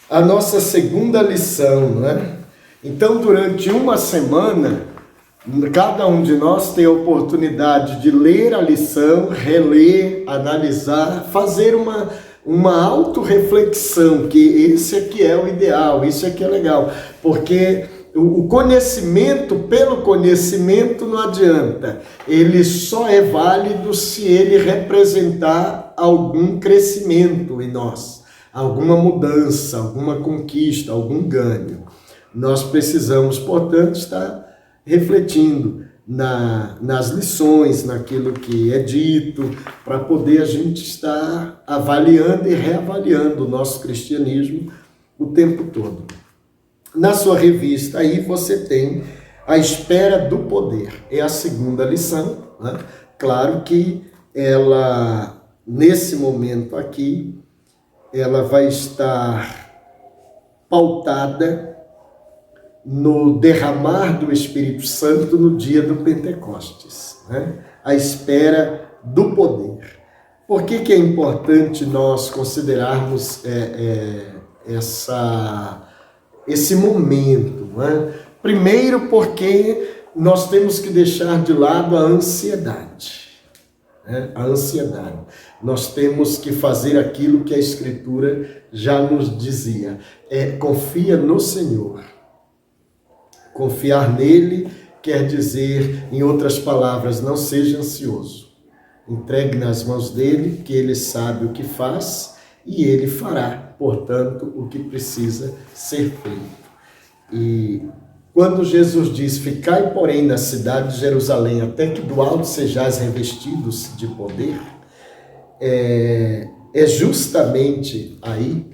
a nossa segunda lição, né? Então, durante uma semana, cada um de nós tem a oportunidade de ler a lição, reler, analisar, fazer uma autorreflexão, que esse aqui é o ideal, isso aqui é legal, porque o conhecimento pelo conhecimento não adianta, ele só é válido se ele representar algum crescimento em nós, alguma mudança, alguma conquista, algum ganho. Nós precisamos, portanto, estar refletindo nas lições, naquilo que é dito, para poder a gente estar avaliando e reavaliando o nosso cristianismo o tempo todo. Na sua revista aí você tem A Espera do Poder, é a segunda lição, né? Claro que ela, nesse momento aqui, ela vai estar pautada no derramar do Espírito Santo no dia do Pentecostes, né? A espera do poder. Por que é importante nós considerarmos esse momento, né? Primeiro porque nós temos que deixar de lado a ansiedade, né? A ansiedade. Nós temos que fazer aquilo que a Escritura já nos dizia, confia no Senhor. Confiar nele quer dizer, em outras palavras, não seja ansioso. Entregue nas mãos dele, que ele sabe o que faz e ele fará, portanto, o que precisa ser feito. E quando Jesus diz, ficai, porém, na cidade de Jerusalém, até que do alto sejais revestidos de poder, é justamente aí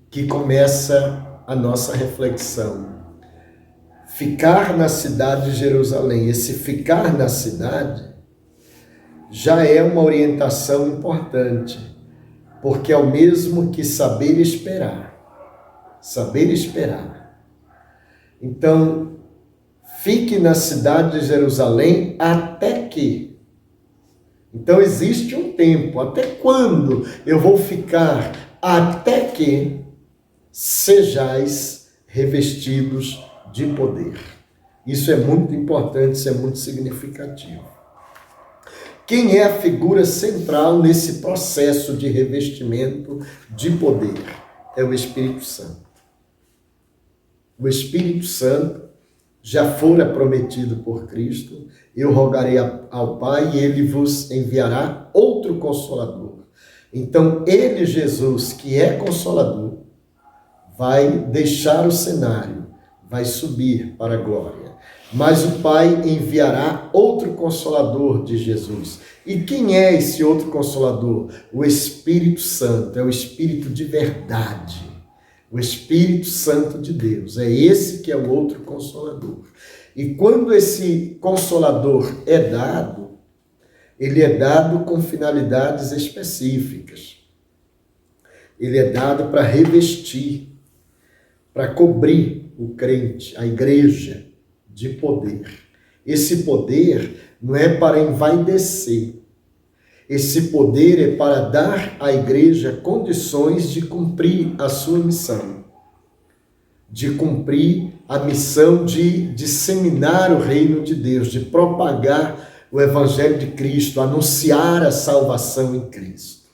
que começa a nossa reflexão. Ficar na cidade de Jerusalém, esse ficar na cidade já é uma orientação importante, porque é o mesmo que saber esperar. Saber esperar. Então, fique na cidade de Jerusalém até que. Então, existe um tempo. Até quando eu vou ficar? Até que sejais revestidos de poder. Isso é muito importante, isso é muito significativo. Quem é a figura central nesse processo de revestimento de poder? É o Espírito Santo. O Espírito Santo já fora prometido por Cristo, eu rogarei ao Pai e ele vos enviará outro Consolador. Então, ele, Jesus, que é Consolador, vai deixar o cenário, vai subir para a glória. Mas o Pai enviará outro Consolador de Jesus. E quem é esse outro Consolador? O Espírito Santo, é o Espírito de verdade. O Espírito Santo de Deus, é esse que é o outro Consolador. E quando esse Consolador é dado, ele é dado com finalidades específicas. Ele é dado para revestir, para cobrir o crente, a igreja, de poder. Esse poder não é para envaidecer. Esse poder é para dar à igreja condições de cumprir a sua missão. De cumprir a missão de disseminar o reino de Deus, de propagar o evangelho de Cristo, anunciar a salvação em Cristo.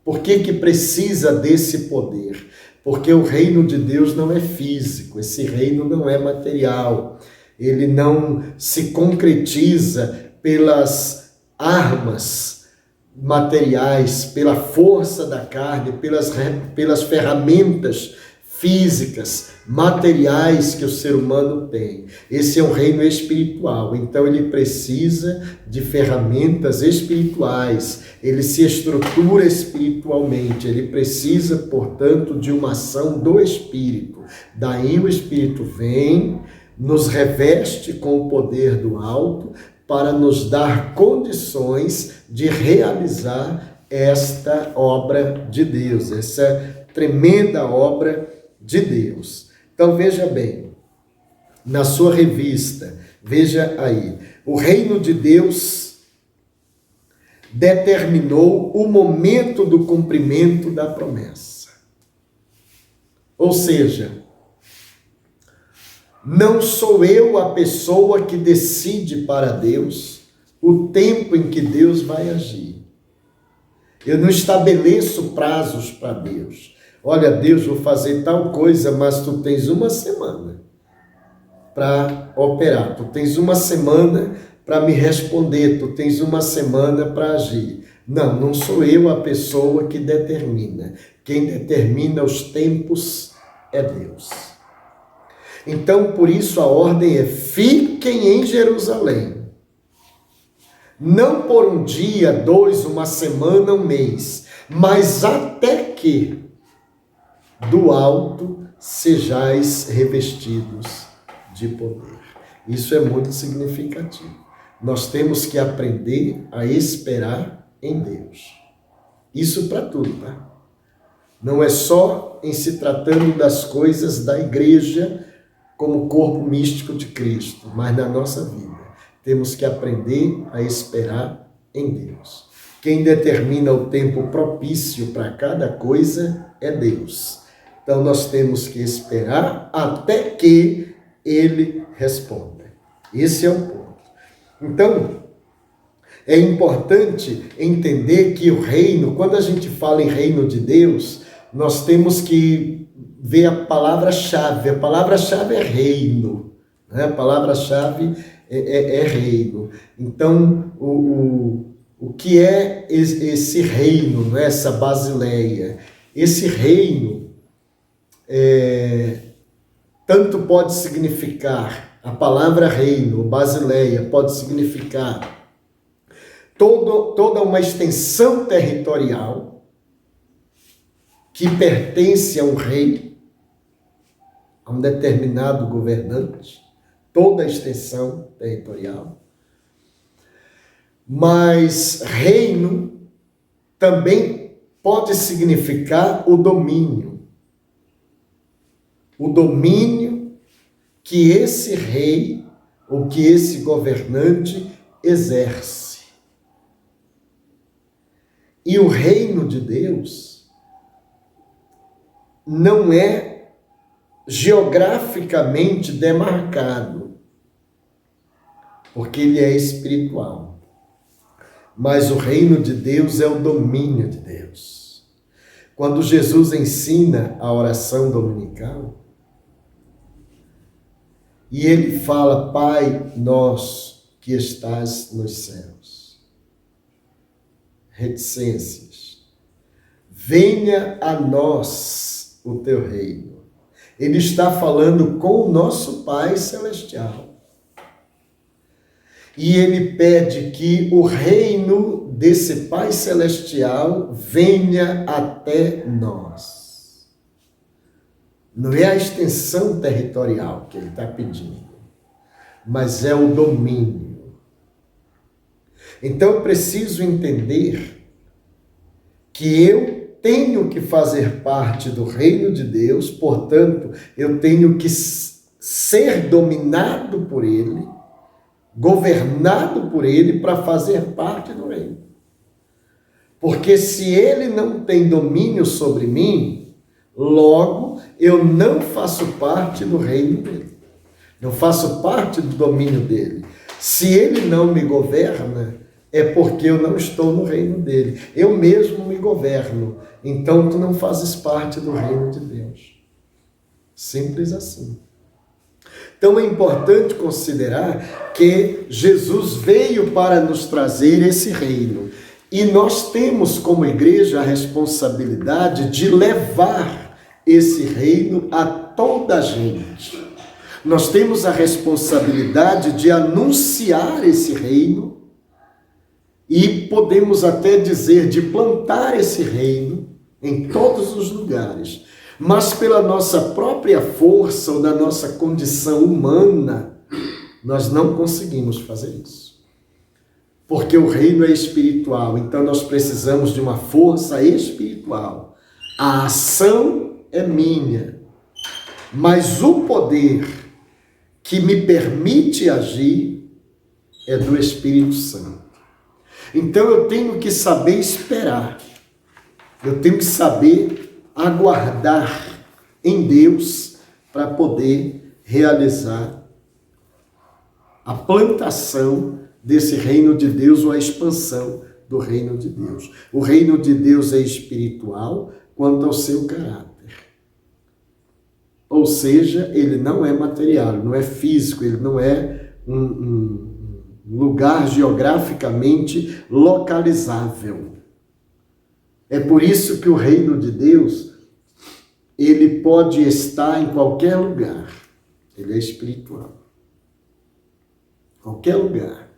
Por que precisa desse poder? Porque o reino de Deus não é físico, esse reino não é material. Ele não se concretiza pelas armas materiais, pela força da carne, pelas ferramentas físicas, materiais que o ser humano tem. Esse é um reino espiritual, então ele precisa de ferramentas espirituais, ele se estrutura espiritualmente, ele precisa, portanto, de uma ação do Espírito. Daí o Espírito vem, nos reveste com o poder do alto para nos dar condições de realizar esta obra de Deus, essa tremenda obra de Deus. Então veja bem, na sua revista, veja aí, o reino de Deus determinou o momento do cumprimento da promessa. Ou seja, não sou eu a pessoa que decide para Deus o tempo em que Deus vai agir. Eu não estabeleço prazos para Deus. Olha, Deus, vou fazer tal coisa, mas tu tens uma semana para operar. Tu tens uma semana para me responder. Tu tens uma semana para agir. Não, não sou eu a pessoa que determina. Quem determina os tempos é Deus. Então, por isso a ordem é: fiquem em Jerusalém. Não por um dia, 2, uma semana, um mês, mas até que do alto sejais revestidos de poder. Isso é muito significativo. Nós temos que aprender a esperar em Deus. Isso para tudo, tá? Não é só em se tratando das coisas da igreja como corpo místico de Cristo, mas na nossa vida. Temos que aprender a esperar em Deus. Quem determina o tempo propício para cada coisa é Deus. Então nós temos que esperar até que Ele responda. Esse é o ponto. Então, é importante entender que o reino, quando a gente fala em reino de Deus, nós temos que ver a palavra-chave. A palavra-chave é reino, né? A palavra-chave é reino. Então, o que é esse reino, né? Essa basileia? Esse reino tanto pode significar, a palavra reino, basileia, pode significar toda uma extensão territorial que pertence a um rei, a um determinado governante, toda a extensão territorial. Mas reino também pode significar o domínio. O domínio que esse rei ou que esse governante exerce. E o reino de Deus não é geograficamente demarcado, porque ele é espiritual. Mas o reino de Deus é o domínio de Deus. Quando Jesus ensina a oração dominical, e ele fala: Pai nosso que estás nos céus. Reticências. Venha a nós o teu reino. Ele está falando com o nosso Pai Celestial. E ele pede que o reino desse Pai Celestial venha até nós. Não é a extensão territorial que ele está pedindo, mas é o domínio. Então eu preciso entender que eu tenho que fazer parte do reino de Deus, portanto, eu tenho que ser dominado por ele, governado por ele para fazer parte do reino. Porque se ele não tem domínio sobre mim, logo eu não faço parte do reino dele. Não faço parte do domínio dele. Se ele não me governa, é porque eu não estou no reino dele. Eu mesmo me governo. Então tu não fazes parte do reino de Deus. Simples assim. Então é importante considerar que Jesus veio para nos trazer esse reino. E nós temos como igreja a responsabilidade de levar esse reino a toda a gente. Nós temos a responsabilidade de anunciar esse reino e podemos até dizer de plantar esse reino em todos os lugares. Mas pela nossa própria força ou da nossa condição humana, nós não conseguimos fazer isso. Porque o reino é espiritual, então nós precisamos de uma força espiritual. A ação é minha, mas o poder que me permite agir é do Espírito Santo. Então eu tenho que saber esperar, eu tenho que saber aguardar em Deus para poder realizar a plantação desse reino de Deus ou a expansão do reino de Deus. O reino de Deus é espiritual quanto ao seu caráter. Ou seja, ele não é material, não é físico, ele não é um lugar geograficamente localizável. É por isso que o reino de Deus, ele pode estar em qualquer lugar. Ele é espiritual. Qualquer lugar.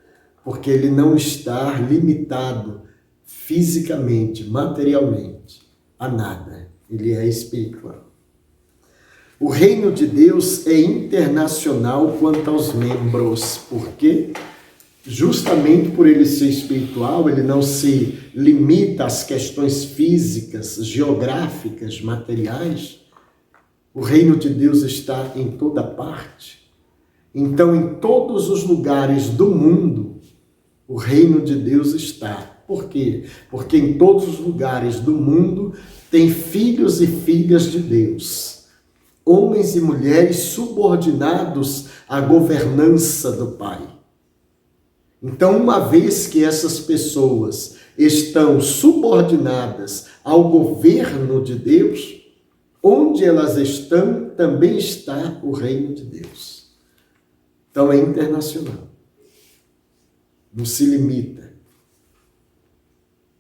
Porque ele não está limitado fisicamente, materialmente, a nada. Ele é espiritual. O reino de Deus é internacional quanto aos membros. Por quê? Justamente por ele ser espiritual, ele não se limita às questões físicas, geográficas, materiais. O reino de Deus está em toda parte. Então, em todos os lugares do mundo, o reino de Deus está. Por quê? Porque em todos os lugares do mundo tem filhos e filhas de Deus. Homens e mulheres subordinados à governança do Pai. Então, uma vez que essas pessoas estão subordinadas ao governo de Deus, onde elas estão, também está o reino de Deus. Então, é internacional. Não se limita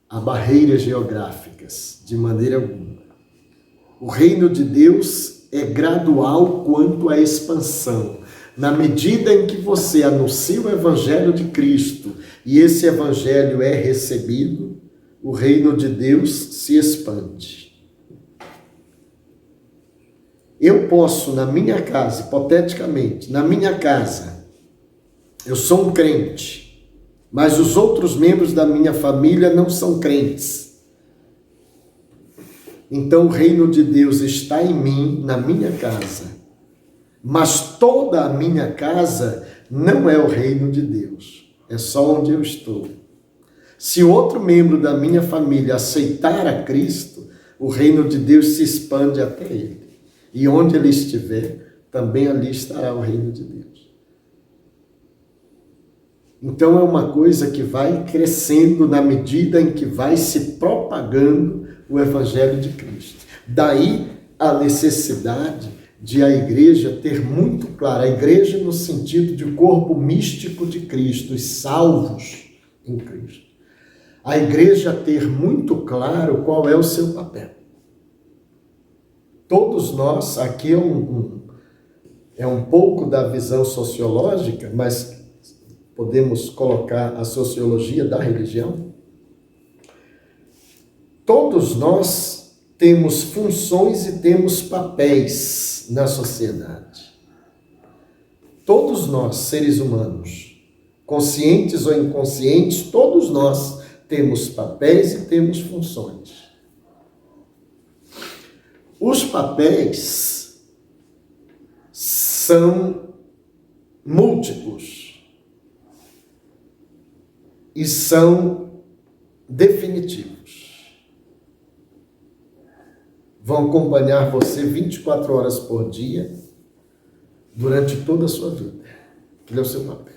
a barreiras geográficas, de maneira alguma. O reino de Deus é gradual quanto à expansão. Na medida em que você anuncia o Evangelho de Cristo e esse Evangelho é recebido, o reino de Deus se expande. Eu posso, na minha casa, hipoteticamente, na minha casa, eu sou um crente, mas os outros membros da minha família não são crentes. Então o reino de Deus está em mim, na minha casa. Mas toda a minha casa não é o reino de Deus. É só onde eu estou. Se outro membro da minha família aceitar a Cristo, o reino de Deus se expande até ele. E onde ele estiver, também ali estará o reino de Deus. Então é uma coisa que vai crescendo na medida em que vai se propagando o Evangelho de Cristo. Daí a necessidade de a igreja ter muito claro, a igreja no sentido de corpo místico de Cristo, os salvos em Cristo. A igreja ter muito claro qual é o seu papel. Todos nós, aqui é um pouco da visão sociológica, mas podemos colocar a sociologia da religião. Todos nós temos funções e temos papéis na sociedade. Todos nós, seres humanos, conscientes ou inconscientes, todos nós temos papéis e temos funções. Os papéis são múltiplos e são definitivos. Vão acompanhar você 24 horas por dia, durante toda a sua vida. Aquele é o seu papel.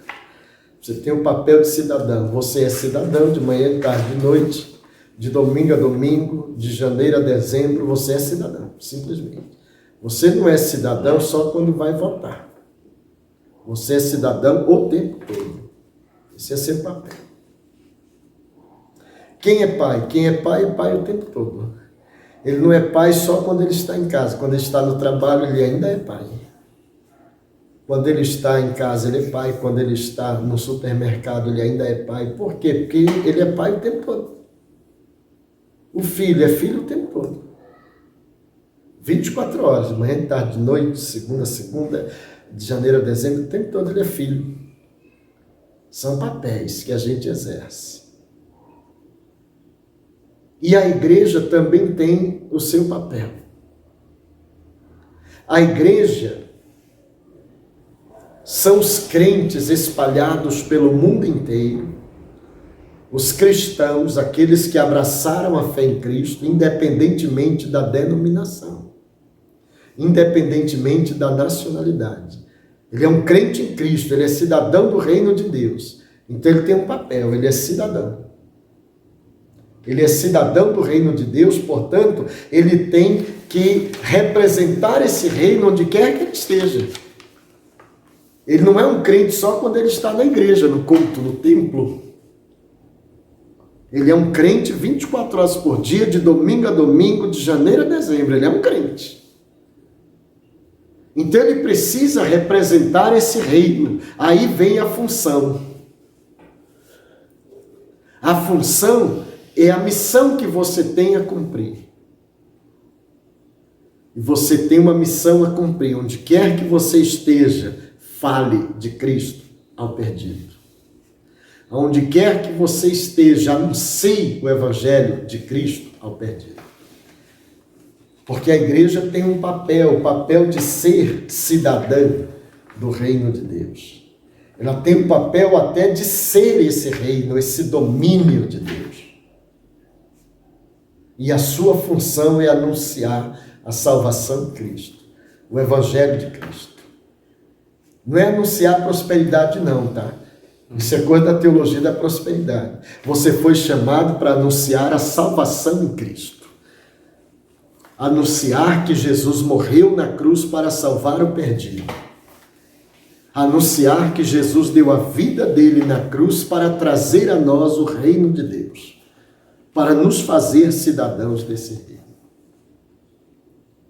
Você tem o papel de cidadão. Você é cidadão de manhã, de tarde, de noite, de domingo a domingo, de janeiro a dezembro, você é cidadão, simplesmente. Você não é cidadão só quando vai votar. Você é cidadão o tempo todo. Esse é seu papel. Quem é pai? Quem é pai o tempo todo. Ele não é pai só quando ele está em casa. Quando ele está no trabalho, ele ainda é pai. Quando ele está em casa, ele é pai. Quando ele está no supermercado, ele ainda é pai. Por quê? Porque ele é pai o tempo todo. O filho é filho o tempo todo. 24 horas, de manhã, de tarde, de noite, de segunda a segunda, de janeiro a dezembro, o tempo todo ele é filho. São papéis que a gente exerce. E a igreja também tem o seu papel. A igreja são os crentes espalhados pelo mundo inteiro, os cristãos, aqueles que abraçaram a fé em Cristo, independentemente da denominação. independentemente da nacionalidade. Ele é um crente em Cristo, ele é cidadão do reino de Deus. Então ele tem um papel, ele é cidadão. Ele é cidadão do reino de Deus, portanto, ele tem que representar esse reino onde quer que ele esteja. Ele não é um crente só quando ele está na igreja, no culto, no templo. Ele é um crente 24 horas por dia, de domingo a domingo, de janeiro a dezembro. Ele é um crente. Então ele precisa representar esse reino. Aí vem a função. A função é a missão que você tem a cumprir. E você tem uma missão a cumprir. Onde quer que você esteja, fale de Cristo ao perdido. Onde quer que você esteja, anuncie o Evangelho de Cristo ao perdido. Porque a igreja tem um papel, o papel de ser cidadã do reino de Deus. Ela tem o papel até de ser esse reino, esse domínio de Deus. E a sua função é anunciar a salvação de Cristo, o Evangelho de Cristo. Não é anunciar prosperidade não, tá? Isso é coisa da teologia da prosperidade. Você foi chamado para anunciar a salvação em Cristo. Anunciar que Jesus morreu na cruz para salvar o perdido. Anunciar que Jesus deu a vida dele na cruz para trazer a nós o reino de Deus. Para nos fazer cidadãos desse reino.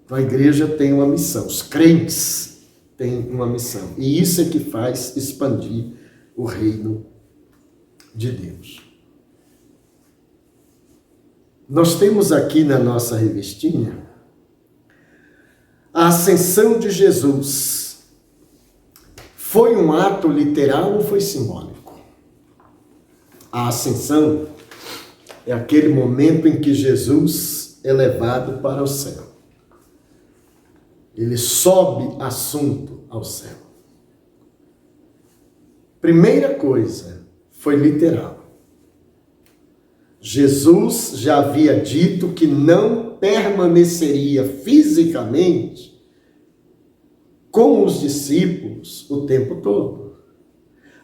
Então a igreja tem uma missão. Os crentes têm uma missão. E isso é que faz expandir o reino de Deus. Nós temos aqui na nossa revistinha a ascensão de Jesus. Foi um ato literal ou foi simbólico? A ascensão é aquele momento em que Jesus é levado para o céu. Ele sobe assunto ao céu. Primeira coisa, foi literal. Jesus já havia dito que não permaneceria fisicamente com os discípulos o tempo todo.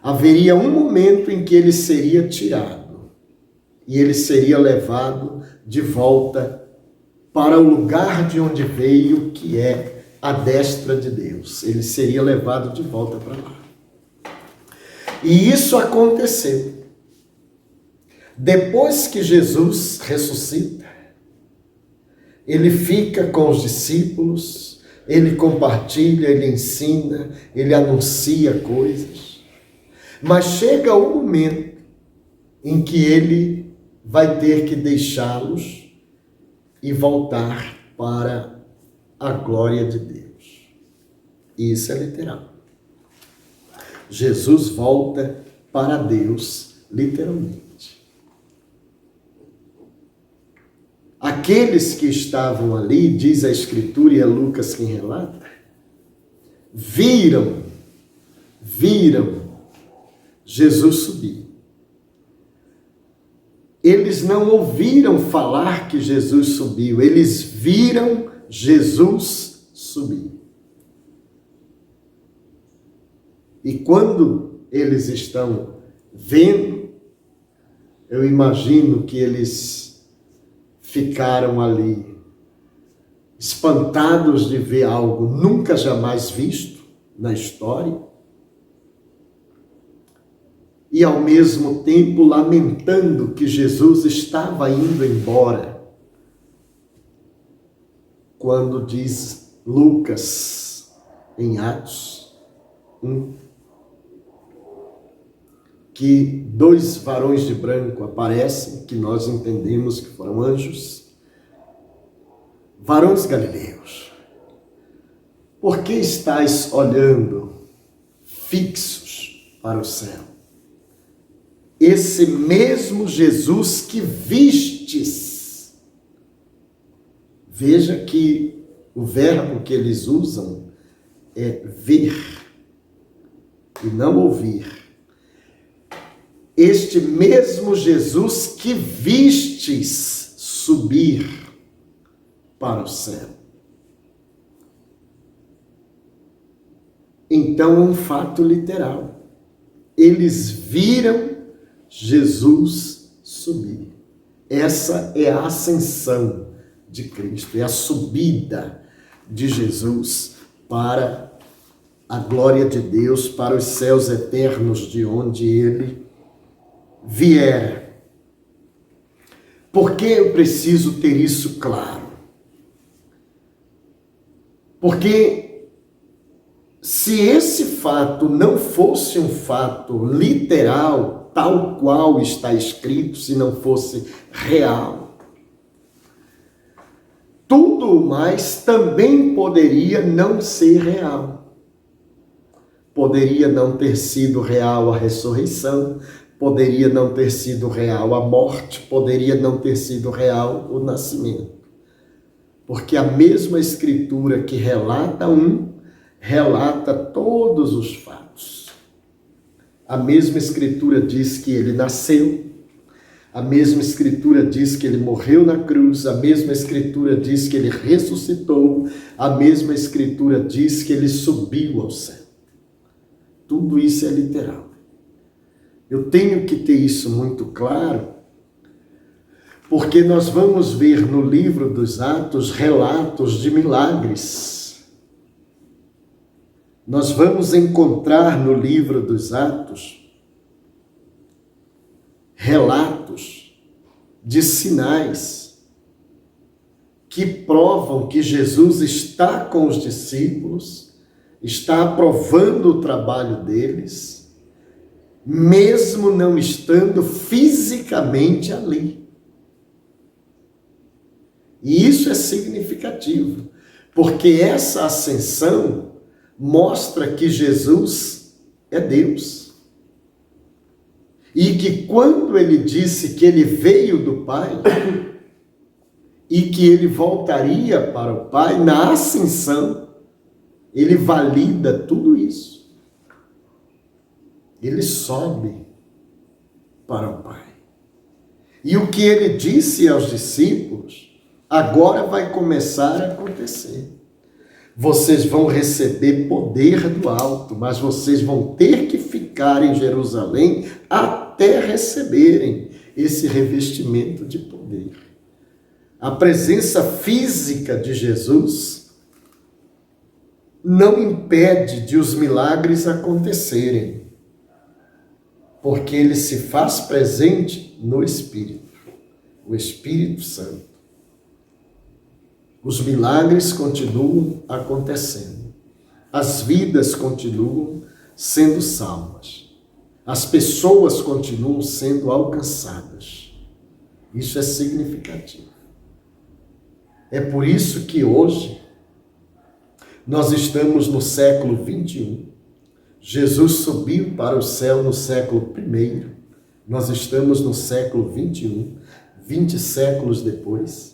Haveria um momento em que ele seria tirado e ele seria levado de volta para o lugar de onde veio, que é a destra de Deus. Ele seria levado de volta para lá. E isso aconteceu. Depois que Jesus ressuscita, ele fica com os discípulos, ele compartilha, ele ensina, ele anuncia coisas. Mas chega o momento em que ele vai ter que deixá-los e voltar para a glória de Deus. E isso é literal. Jesus volta para Deus, literalmente. Aqueles que estavam ali, diz a Escritura, e é Lucas quem relata, viram Jesus subir. Eles não ouviram falar que Jesus subiu, eles viram Jesus subir. E quando eles estão vendo, eu imagino que eles ficaram ali espantados de ver algo nunca jamais visto na história e ao mesmo tempo lamentando que Jesus estava indo embora. Quando diz Lucas em Atos 1, que 2 varões de branco aparecem, que nós entendemos que foram anjos, varões galileus, por que estáis olhando fixos para o céu? Esse mesmo Jesus que vistes. Veja que o verbo que eles usam é ver e não ouvir. Este mesmo Jesus que vistes subir para o céu. então é um fato literal. Eles viram Jesus subir. Essa é a ascensão de Cristo, é a subida de Jesus para a glória de Deus, para os céus eternos de onde ele viera. Por que eu preciso ter isso claro? Porque se esse fato não fosse um fato literal, tal qual está escrito, se não fosse real, tudo mais também poderia não ser real. Poderia não ter sido real a ressurreição, poderia não ter sido real a morte, poderia não ter sido real o nascimento. Porque a mesma Escritura que relata relata todos os fatos. A mesma Escritura diz que ele nasceu, a mesma Escritura diz que ele morreu na cruz, a mesma Escritura diz que ele ressuscitou, a mesma Escritura diz que ele subiu ao céu. Tudo isso é literal. Eu tenho que ter isso muito claro, porque nós vamos ver no livro dos Atos relatos de milagres. Nós vamos encontrar no livro dos Atos relatos de sinais que provam que Jesus está com os discípulos, está aprovando o trabalho deles, mesmo não estando fisicamente ali. E isso é significativo, porque essa ascensão mostra que Jesus é Deus. E que quando ele disse que ele veio do Pai e que ele voltaria para o Pai, na ascensão, ele valida tudo isso. Ele sobe para o Pai. E o que ele disse aos discípulos, agora vai começar a acontecer. Vocês vão receber poder do alto, mas vocês vão ter que ficar em Jerusalém até receberem esse revestimento de poder. A presença física de Jesus não impede de os milagres acontecerem, porque ele se faz presente no Espírito, o Espírito Santo. Os milagres continuam acontecendo. As vidas continuam sendo salvas. As pessoas continuam sendo alcançadas. Isso é significativo. É por isso que hoje nós estamos no século 21. Jesus subiu para o céu no século I. Nós estamos no século 21, 20 séculos depois.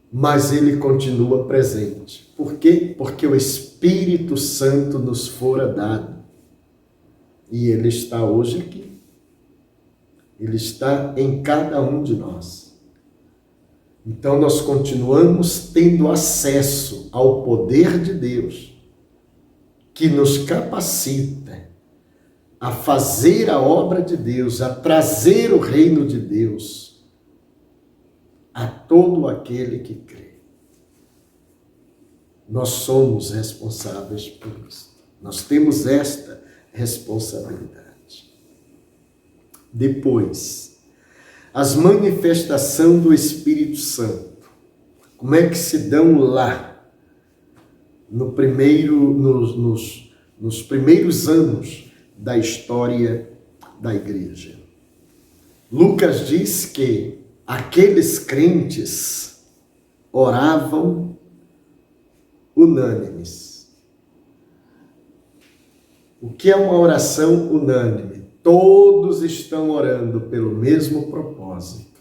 Mas ele continua presente. Por quê? Porque o Espírito Santo nos fora dado. E ele está hoje aqui. Ele está em cada um de nós. Então nós continuamos tendo acesso ao poder de Deus, que nos capacita a fazer a obra de Deus, a trazer o reino de Deus a todo aquele que crê. Nós somos responsáveis por isso. Nós temos esta responsabilidade. Depois, as manifestações do Espírito Santo. Como é que se dão lá, nos primeiros anos da história da igreja? Lucas diz que aqueles crentes oravam unânimes. O que é uma oração unânime? Todos estão orando pelo mesmo propósito.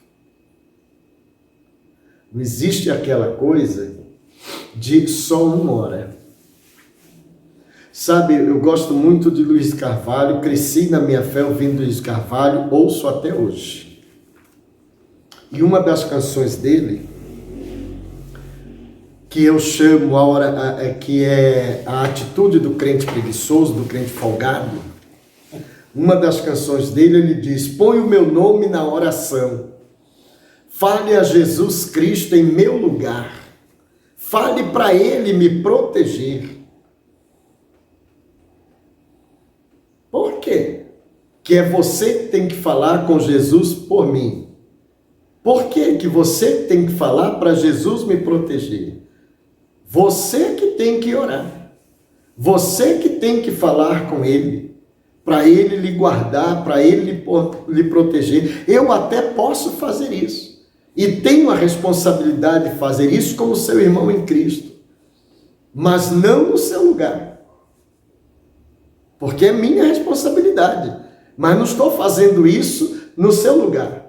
Não existe aquela coisa de só um ora. Sabe, eu gosto muito de Luiz Carvalho, cresci na minha fé ouvindo Luiz Carvalho, ouço até hoje. E uma das canções dele, que eu chamo que é a atitude do crente preguiçoso, do crente folgado. Uma das canções dele, ele diz: põe o meu nome na oração, fale a Jesus Cristo em meu lugar, fale para Ele me proteger. Por quê? Que é você que tem que falar com Jesus por mim. Por que você tem que falar para Jesus me proteger? Você que tem que orar. Você que tem que falar com Ele, para Ele lhe guardar, para Ele lhe proteger. Eu até posso fazer isso. E tenho a responsabilidade de fazer isso como seu irmão em Cristo. Mas não no seu lugar. Porque é minha responsabilidade. Mas não estou fazendo isso no seu lugar.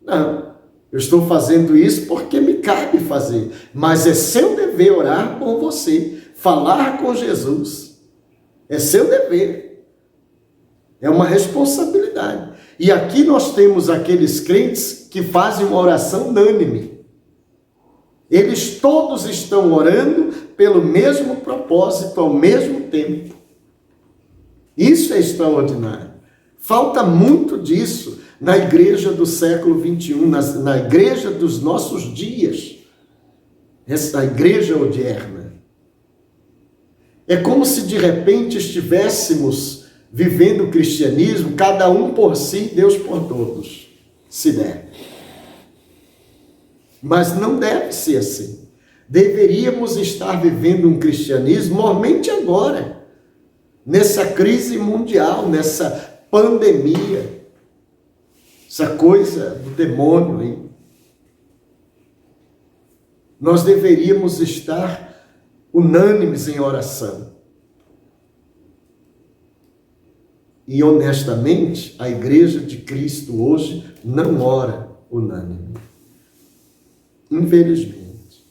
Não. Eu estou fazendo isso porque me cabe fazer. Mas é seu dever orar por você. Falar com Jesus. É seu dever. É uma responsabilidade. E aqui nós temos aqueles crentes que fazem uma oração unânime. Eles todos estão orando pelo mesmo propósito ao mesmo tempo. Isso é extraordinário. Falta muito disso na igreja do século XXI, na igreja dos nossos dias, essa igreja odierna. É como se de repente estivéssemos vivendo o cristianismo, cada um por si, Deus por todos, se der. Mas não deve ser assim. Deveríamos estar vivendo um cristianismo somente agora, nessa crise mundial, nessa pandemia, essa coisa do demônio aí. Nós deveríamos estar unânimes em oração. E honestamente, a igreja de Cristo hoje não ora unânime. Infelizmente.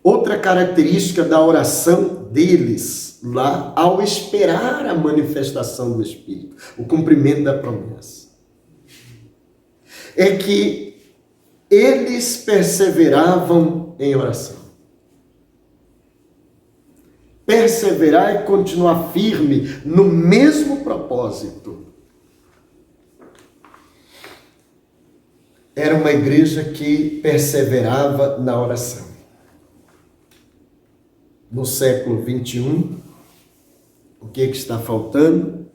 Outra característica da oração deles lá, ao esperar a manifestação do Espírito, o cumprimento da promessa, é que eles perseveravam em oração. Perseverar e continuar firme no mesmo propósito. Era uma igreja que perseverava na oração. No século XXI, o que está faltando?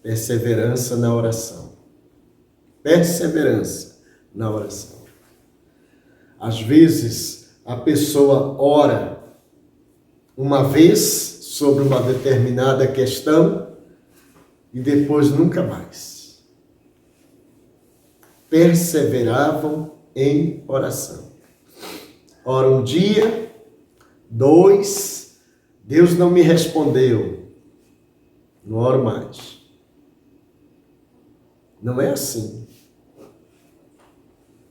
Perseverança na oração. Perseverança na oração. Às vezes, a pessoa ora uma vez sobre uma determinada questão e depois nunca mais. Perseveravam em oração. Ora um dia, 2, Deus não me respondeu, não oro mais. Não é assim.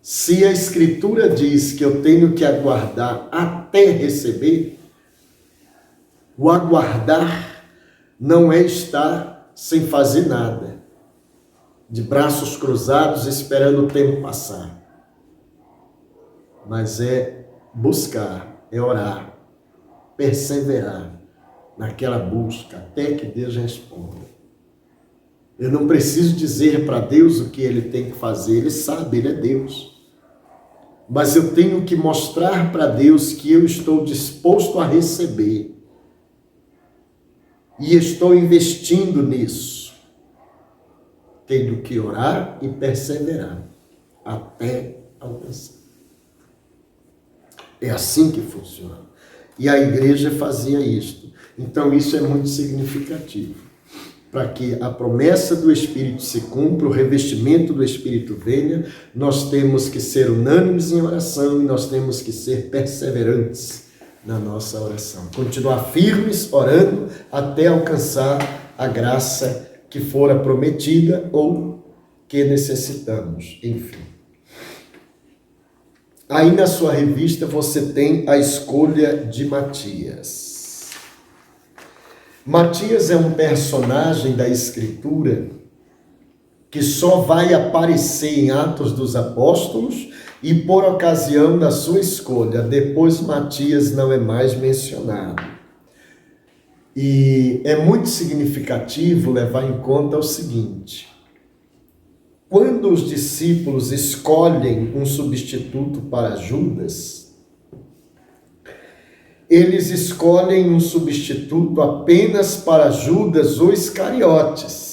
Se a Escritura diz que eu tenho que aguardar até receber, o aguardar não é estar sem fazer nada, de braços cruzados esperando o tempo passar, mas é buscar, é orar, perseverar naquela busca até que Deus responda. Eu não preciso dizer para Deus o que Ele tem que fazer, Ele sabe, Ele é Deus. Mas eu tenho que mostrar para Deus que eu estou disposto a receber. E estou investindo nisso. Tenho que orar e perseverar até alcançar. É assim que funciona. E a igreja fazia isto. Então isso é muito significativo. Para que a promessa do Espírito se cumpra, o revestimento do Espírito venha, nós temos que ser unânimes em oração e nós temos que ser perseverantes na nossa oração. Continuar firmes, orando, até alcançar a graça que fora prometida ou que necessitamos, enfim. Aí na sua revista você tem a escolha de Matias. Matias é um personagem da Escritura que só vai aparecer em Atos dos Apóstolos e por ocasião da sua escolha. Depois Matias não é mais mencionado. E é muito significativo levar em conta o seguinte: quando os discípulos escolhem um substituto para Judas, eles escolhem um substituto apenas para Judas ou Iscariotes.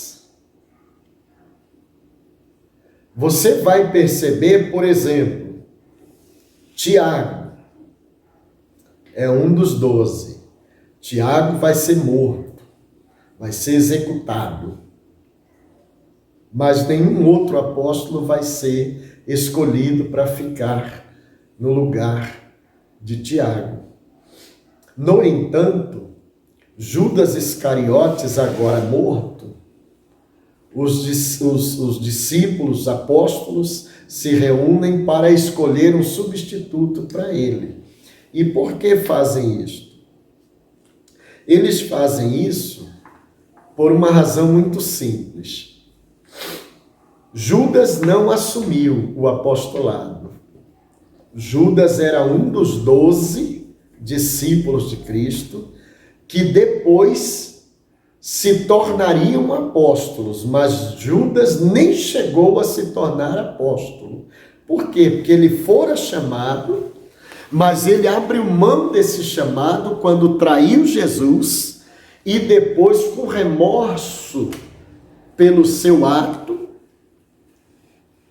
Você vai perceber, por exemplo, Tiago é um dos 12. Tiago vai ser morto, vai ser executado. Mas nenhum outro apóstolo vai ser escolhido para ficar no lugar de Tiago. No entanto, Judas Iscariotes, agora morto, os discípulos, apóstolos, se reúnem para escolher um substituto para ele. E por que fazem isso? Eles fazem isso por uma razão muito simples. Judas não assumiu o apostolado. Judas era um dos 12 discípulos de Cristo que depois se tornariam apóstolos, mas Judas nem chegou a se tornar apóstolo. Por quê? Porque ele fora chamado, mas ele abriu mão desse chamado quando traiu Jesus e depois, com remorso pelo seu ato,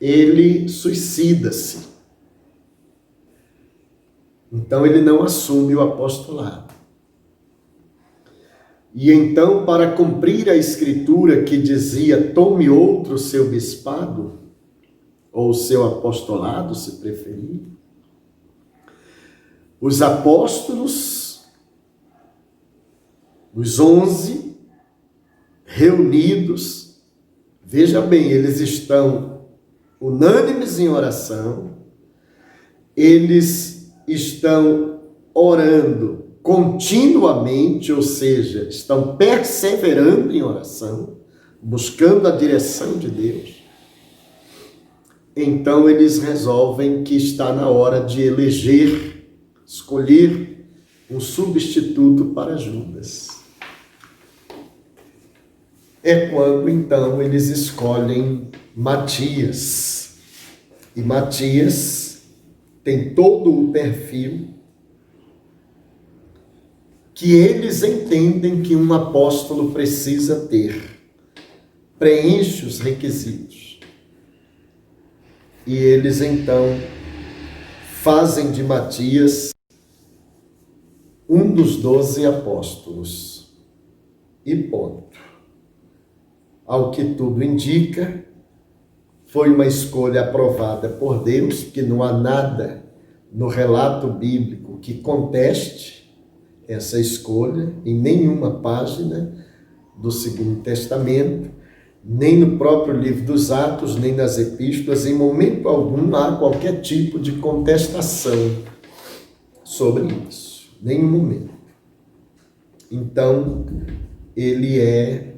ele suicida-se. Então ele não assume o apostolado. E então, para cumprir a escritura que dizia: tome outro seu bispado, ou seu apostolado, se preferir, os apóstolos, os 11, reunidos, veja bem, eles estão unânimes em oração, eles estão orando continuamente, ou seja, estão perseverando em oração, buscando a direção de Deus. Então eles resolvem que está na hora de escolher um substituto para Judas. É quando então eles escolhem Matias. E Matias tem todo o perfil que eles entendem que um apóstolo precisa ter. Preenche os requisitos. E eles então fazem de Matias um dos 12 apóstolos. E ponto. Ao que tudo indica, foi uma escolha aprovada por Deus, porque não há nada no relato bíblico que conteste essa escolha, em nenhuma página do Segundo Testamento, nem no próprio livro dos Atos, nem nas epístolas, em momento algum há qualquer tipo de contestação sobre isso, nenhum momento. Então, ele é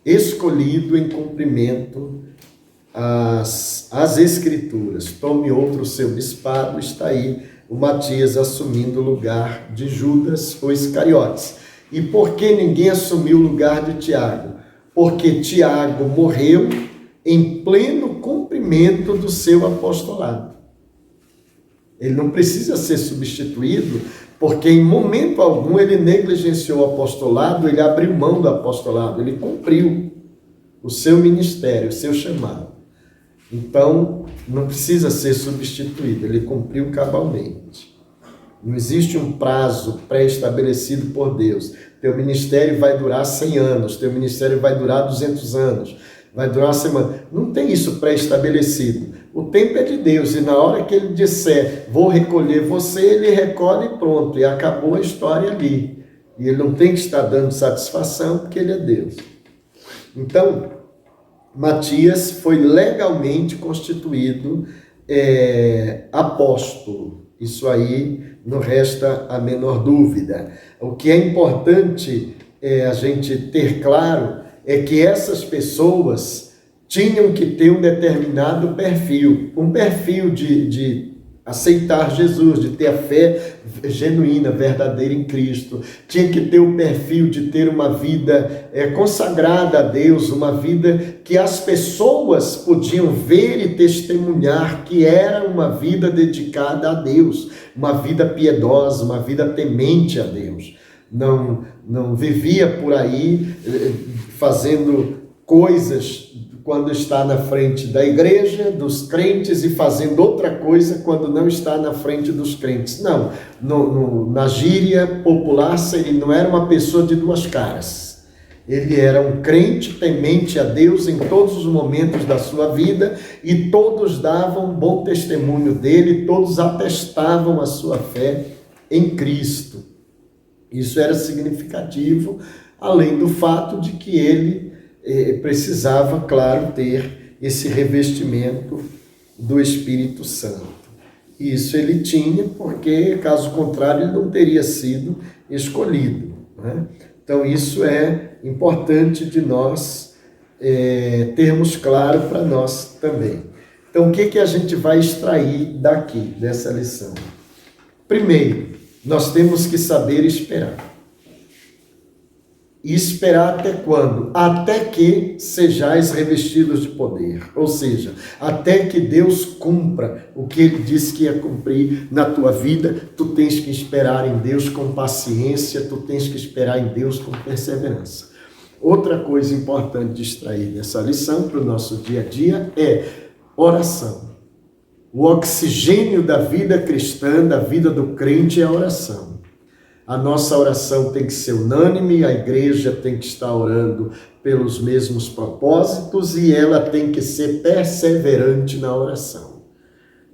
escolhido em cumprimento às Escrituras. Tome outro seu bispado, está aí o Matias assumindo o lugar de Judas ou Iscariotes. E por que ninguém assumiu o lugar de Tiago? Porque Tiago morreu em pleno cumprimento do seu apostolado. Ele não precisa ser substituído, porque em momento algum ele negligenciou o apostolado, ele abriu mão do apostolado, ele cumpriu o seu ministério, o seu chamado. Então, não precisa ser substituído, ele cumpriu cabalmente. Não existe um prazo pré-estabelecido por Deus. Teu ministério vai durar 100 anos, teu ministério vai durar 200 anos, vai durar uma semana. Não tem isso pré-estabelecido. O tempo é de Deus, e na hora que ele disser, vou recolher você, ele recolhe e pronto, e acabou a história ali. E ele não tem que estar dando satisfação, porque ele é Deus. Então, Matias foi legalmente constituído apóstolo. Isso aí não resta a menor dúvida. O que é importante a gente ter claro é que essas pessoas tinham que ter um determinado perfil, um perfil de aceitar Jesus, de ter a fé genuína, verdadeira em Cristo. Tinha que ter o perfil de ter uma vida consagrada a Deus, uma vida que as pessoas podiam ver e testemunhar que era uma vida dedicada a Deus, uma vida piedosa, uma vida temente a Deus. Não vivia por aí fazendo coisas quando está na frente da igreja, dos crentes, e fazendo outra coisa quando não está na frente dos crentes. Não, na gíria popular, ele não era uma pessoa de duas caras. Ele era um crente temente a Deus em todos os momentos da sua vida, e todos davam bom testemunho dele, todos atestavam a sua fé em Cristo. Isso era significativo, além do fato de que ele precisava, claro, ter esse revestimento do Espírito Santo. Isso ele tinha, porque, caso contrário, ele não teria sido escolhido, né? Então, isso é importante de nós termos claro para nós também. Então, o que a gente vai extrair daqui, dessa lição? Primeiro, nós temos que saber esperar. E esperar até quando? Até que sejais revestidos de poder. Ou seja, até que Deus cumpra o que Ele disse que ia cumprir na tua vida, tu tens que esperar em Deus com paciência, tu tens que esperar em Deus com perseverança. Outra coisa importante de extrair dessa lição para o nosso dia a dia é oração. O oxigênio da vida cristã, da vida do crente, é a oração. A nossa oração tem que ser unânime, a igreja tem que estar orando pelos mesmos propósitos e ela tem que ser perseverante na oração.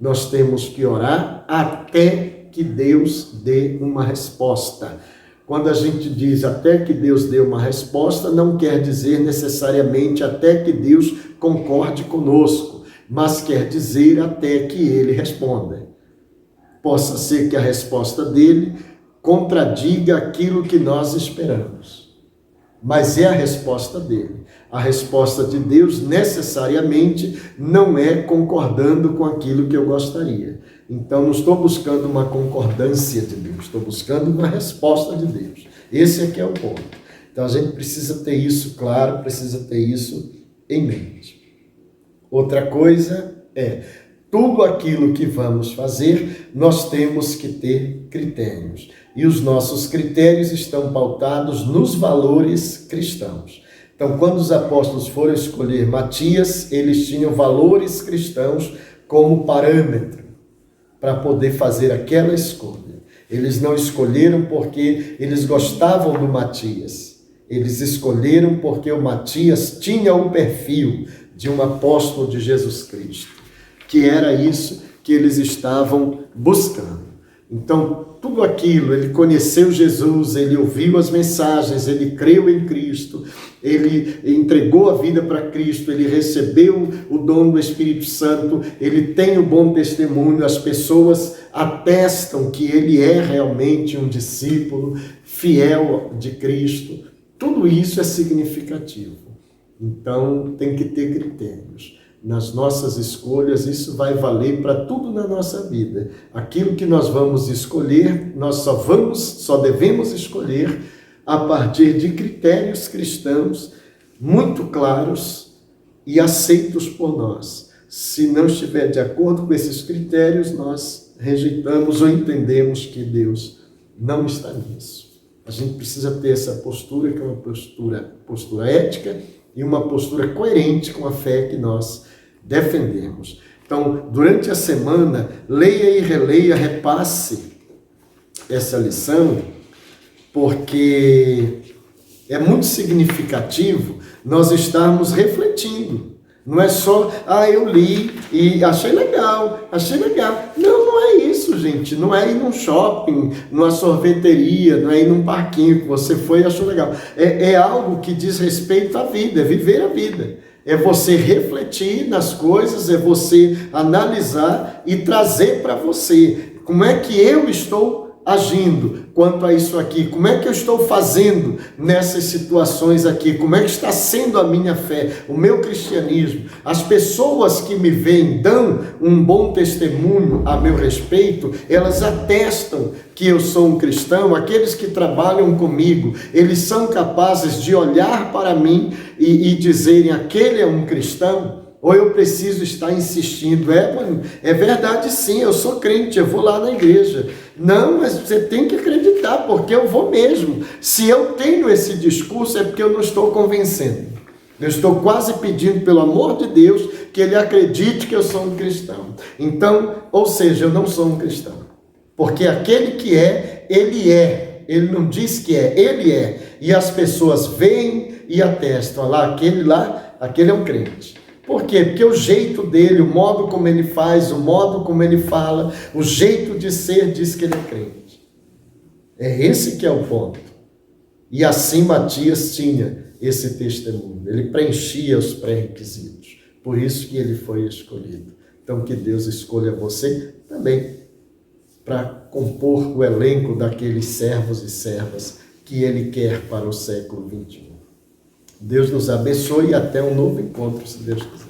Nós temos que orar até que Deus dê uma resposta. Quando a gente diz até que Deus dê uma resposta, não quer dizer necessariamente até que Deus concorde conosco, mas quer dizer até que Ele responda. Possa ser que a resposta dele contradiga aquilo que nós esperamos, mas é a resposta dele. A resposta de Deus necessariamente não é concordando com aquilo que eu gostaria. Então não estou buscando uma concordância de Deus, estou buscando uma resposta de Deus. Esse é que é o ponto. Então a gente precisa ter isso claro, precisa ter isso em mente. Outra coisa é, tudo aquilo que vamos fazer, nós temos que ter critérios. E os nossos critérios estão pautados nos valores cristãos. Então, quando os apóstolos foram escolher Matias, eles tinham valores cristãos como parâmetro para poder fazer aquela escolha. Eles não escolheram porque eles gostavam do Matias. Eles escolheram porque o Matias tinha o perfil de um apóstolo de Jesus Cristo, que era isso que eles estavam buscando. Então, tudo aquilo, ele conheceu Jesus, ele ouviu as mensagens, ele creu em Cristo, ele entregou a vida para Cristo, ele recebeu o dom do Espírito Santo, ele tem o bom testemunho, as pessoas atestam que ele é realmente um discípulo fiel de Cristo. Tudo isso é significativo. Então, tem que ter critérios. Nas nossas escolhas, isso vai valer para tudo na nossa vida. Aquilo que nós vamos escolher, nós só devemos escolher a partir de critérios cristãos muito claros e aceitos por nós. Se não estiver de acordo com esses critérios, nós rejeitamos ou entendemos que Deus não está nisso. A gente precisa ter essa postura, que é uma postura ética e uma postura coerente com a fé que nós defendemos. Então, durante a semana, leia e releia, repasse essa lição, porque é muito significativo nós estarmos refletindo. Não é só, eu li e achei legal. Não é isso, gente. Não é ir num shopping, numa sorveteria, não é ir num parquinho que você foi e achou legal. É algo que diz respeito à vida, é viver a vida. É você refletir nas coisas, é você analisar e trazer para você como é que eu estou agindo quanto a isso aqui? Como é que eu estou fazendo nessas situações aqui? Como é que está sendo a minha fé, o meu cristianismo? As pessoas que me veem dão um bom testemunho a meu respeito, elas atestam que eu sou um cristão. Aqueles que trabalham comigo, eles são capazes de olhar para mim e dizerem, aquele é um cristão? Ou eu preciso estar insistindo, é verdade sim, eu sou crente, eu vou lá na igreja. Não, mas você tem que acreditar, porque eu vou mesmo. Se eu tenho esse discurso, é porque eu não estou convencendo. Eu estou quase pedindo, pelo amor de Deus, que ele acredite que eu sou um cristão. Então, ou seja, eu não sou um cristão. Porque aquele que é, ele é. Ele não diz que é, ele é. E as pessoas veem e atestam, aquele é um crente. Por quê? Porque o jeito dele, o modo como ele faz, o modo como ele fala, o jeito de ser diz que ele é crente. É esse que é o ponto. E assim Matias tinha esse testemunho. Ele preenchia os pré-requisitos. Por isso que ele foi escolhido. Então que Deus escolha você também para compor o elenco daqueles servos e servas que ele quer para o século XXI. Deus nos abençoe e até um novo encontro, se Deus quiser.